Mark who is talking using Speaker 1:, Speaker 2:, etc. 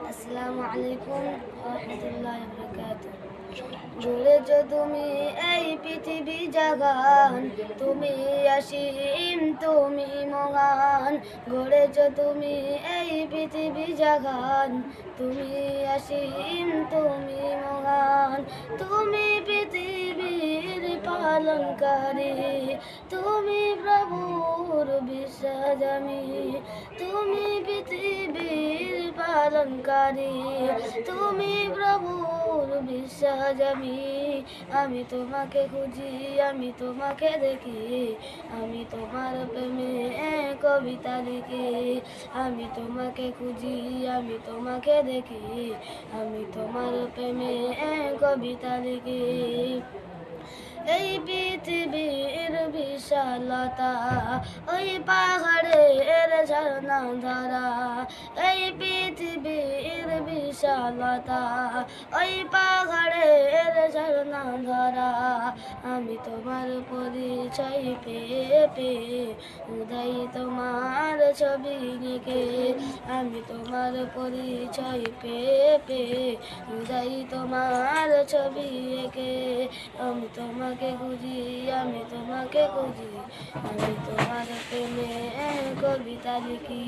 Speaker 1: আসসালামু আলাইকুম রহমতুল্লাহ বরকাত। গড়েছ তুমি এই পৃথিবী জাগান, তুমি অসীম তুমি মহান। গড়েছ তুমি এই পৃথিবী জাগান, তুমি অসীম তুমি মহান। তুমি পৃথিবীর পালনকারী, তুমি প্রভুর বিশ্বাসী। তুমি পৃথিবীর পালনকারী, তুমি প্রভুর বিশ্বাসী। আমি তোমাকে খুঁজি, আমি তোমাকে দেখি, আমি তোমার প্রেমে কবিতা লিখি। আমি তোমাকে খুঁজি, আমি তোমাকে দেখি, আমি তোমার প্রেমে কবিতা লিখি। এই পৃথিবীর বিশালতা, ওই পাহাড়ের ঝর্ণা ধারা। এই পৃথিবীর বিশালতা, ওই পাহাড়ের ঝর্ণা ধারা। আমি তোমার পরিচয় পেয়ে পেয়ে উদয় তোমার ছবি লিখে। আমি তোমার পরিচয় পেয়ে পেয়ে উদয় তোমার ছবি এঁকে। আমি তোমাকে খুঁজি, আমি তোমাকে খুঁজি, আমি তোমার প্রেমে কবিতা লিখি।